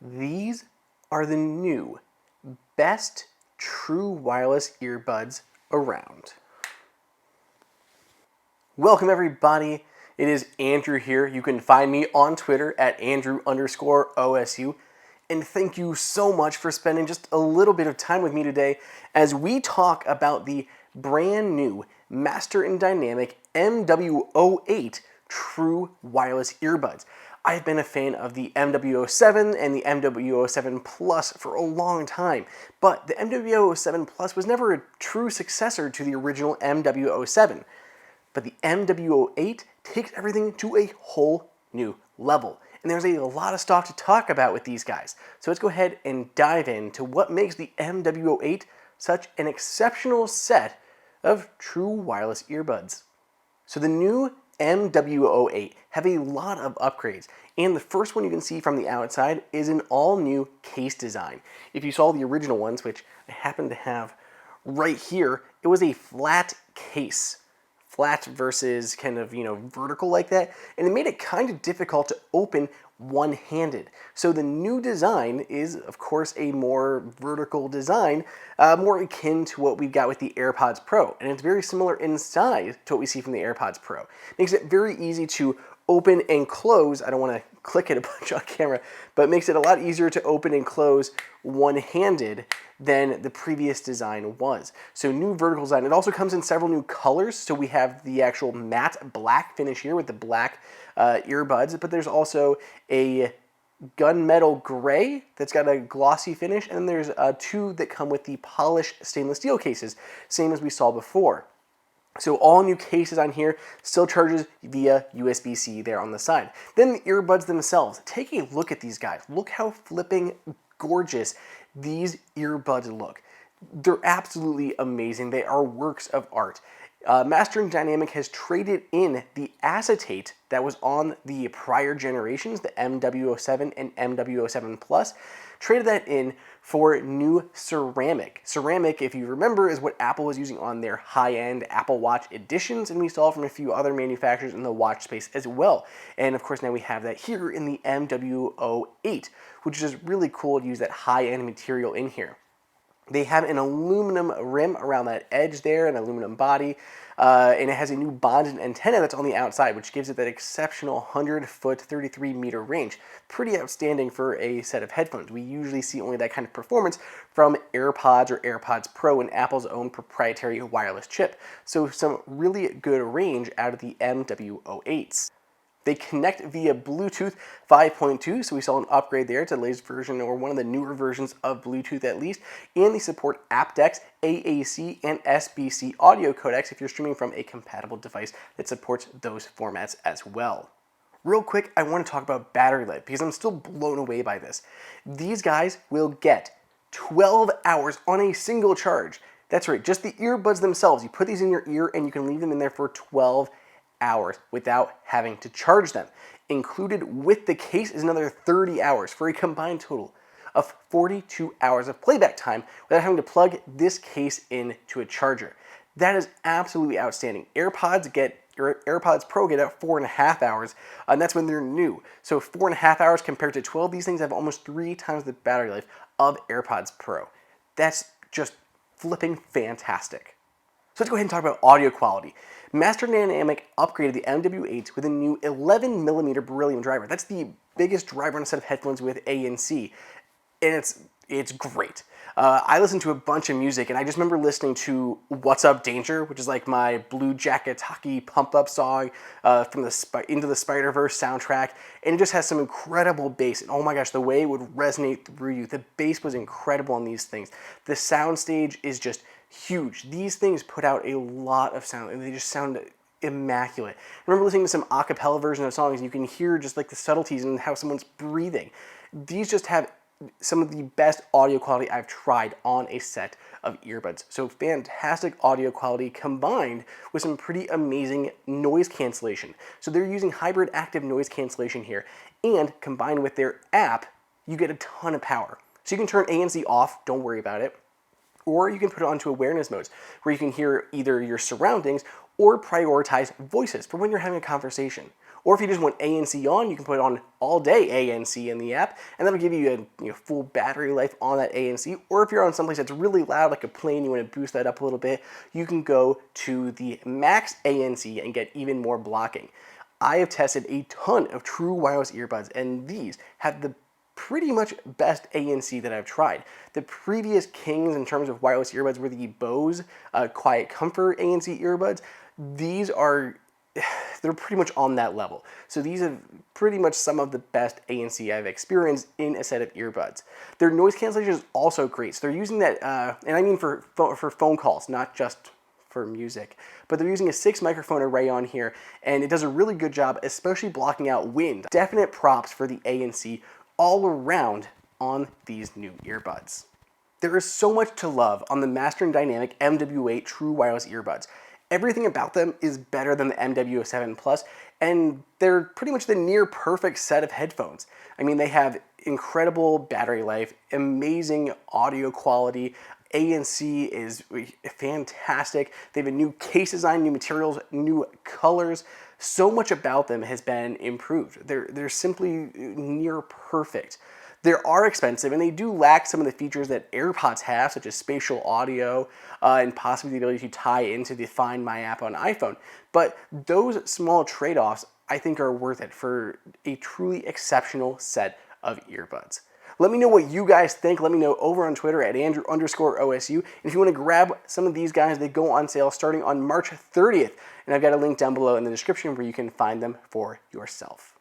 These are the new best true wireless earbuds around. Welcome everybody. It is Andrew here. You can find me on Twitter at Andrew_OSU. And thank you so much for spending just a little bit of time with me today as we talk about the brand new Master and Dynamic MW08 true wireless earbuds. I've been a fan of the MW07 and the MW07 Plus for a long time, but the MW07 Plus was never a true successor to the original MW07. But the MW08 takes everything to a whole new level. And there's a lot of stuff to talk about with these guys. So let's go ahead and dive into what makes the MW08 such an exceptional set of true wireless earbuds. So the new MW08 have a lot of upgrades, and the first one you can see from the outside is an all-new case design. If you saw the original ones, which I happen to have right here, it was a flat case. Flat versus kind of, vertical like that, and it made it kind of difficult to open one-handed. So the new design is, of course, a more vertical design, more akin to what we've got with the AirPods Pro, and it's very similar in size to what we see from the AirPods Pro. Makes it very easy to open and close. I don't want to click it a bunch on camera, but it makes it a lot easier to open and close one-handed than the previous design was. So new vertical design. It also comes in several new colors. So we have the actual matte black finish here with the black earbuds, but there's also a gunmetal gray that's got a glossy finish, and then there's two that come with the polished stainless steel cases, same as we saw before. So all new cases on here, still charges via USB-C there on the side. Then the earbuds themselves. Take a look at these guys. Look how flipping gorgeous these earbuds look. They're absolutely amazing. They are works of art. Master and Dynamic has traded in the acetate that was on the prior generations, the MW07 and MW07 Plus, traded that in for new ceramic. Ceramic, if you remember, is what Apple was using on their high-end Apple Watch editions, and we saw from a few other manufacturers in the watch space as well. And of course now we have that here in the MW08, which is really cool to use that high-end material in here. They have an aluminum rim around that edge there, an aluminum body, and it has a new bonded antenna that's on the outside, which gives it that exceptional 100-foot, 33-meter range. Pretty outstanding for a set of headphones. We usually see only that kind of performance from AirPods or AirPods Pro and Apple's own proprietary wireless chip. So some really good range out of the MW08s. They connect via Bluetooth 5.2, so we saw an upgrade there to the latest version, or one of the newer versions of Bluetooth at least, and they support aptX, AAC, and SBC audio codecs if you're streaming from a compatible device that supports those formats as well. Real quick, I want to talk about battery life because I'm still blown away by this. These guys will get 12 hours on a single charge. That's right, just the earbuds themselves. You put these in your ear and you can leave them in there for 12 hours without having to charge them. Included with the case is another 30 hours for a combined total of 42 hours of playback time without having to plug this case into a charger. That is absolutely outstanding. AirPods Pro get out 4.5 hours, and that's when they're new. So 4.5 hours compared to 12, these things have almost 3 times the battery life of AirPods Pro. That's just flipping fantastic. So let's go ahead and talk about audio quality. Master and Dynamic upgraded the MW8 with a new 11mm beryllium driver. That's the biggest driver on a set of headphones with ANC, and it's great. I listen to a bunch of music, and I just remember listening to What's Up Danger, which is like my Blue Jacket hockey pump-up song from the Into the Spider-Verse soundtrack, and it just has some incredible bass, and oh my gosh, the way it would resonate through you. The bass was incredible on these things. The soundstage is just huge. These things put out a lot of sound, and they just sound immaculate. I remember listening to some a cappella version of songs, and you can hear just like the subtleties and how someone's breathing. These just have some of the best audio quality I've tried on a set of earbuds. So fantastic audio quality combined with some pretty amazing noise cancellation. So they're using hybrid active noise cancellation here, and combined with their app, you get a ton of power. So you can turn ANC off, don't worry about it. Or you can put it onto awareness modes, where you can hear either your surroundings or prioritize voices for when you're having a conversation. Or if you just want ANC on, you can put on all day ANC in the app, and that'll give you a full battery life on that ANC. Or if you're on someplace that's really loud, like a plane, you want to boost that up a little bit, you can go to the max ANC and get even more blocking. I have tested a ton of true wireless earbuds, and these have the pretty much best ANC that I've tried. The previous kings in terms of wireless earbuds were the Bose Quiet Comfort ANC earbuds. These are, they're pretty much on that level. So these are pretty much some of the best ANC I've experienced in a set of earbuds. Their noise cancellation is also great. So they're using that, and I mean for phone calls, not just for music, but they're using a 6 microphone array on here, and it does a really good job, especially blocking out wind. Definite props for the ANC all around on these new earbuds. There is so much to love on the Master and Dynamic MW08 true wireless earbuds. Everything about them is better than the MW07 Plus, and they're pretty much the near perfect set of headphones. I mean, they have incredible battery life, amazing audio quality, ANC is fantastic. They have a new case design, new materials, new colors. So much about them has been improved. They're simply near perfect. They are expensive, and they do lack some of the features that AirPods have, such as spatial audio and possibly the ability to tie into the Find My app on iPhone. But those small trade-offs, I think, are worth it for a truly exceptional set of earbuds. Let me know what you guys think. Let me know over on Twitter at Andrew_OSU. And if you want to grab some of these guys, they go on sale starting on March 30th. And I've got a link down below in the description where you can find them for yourself.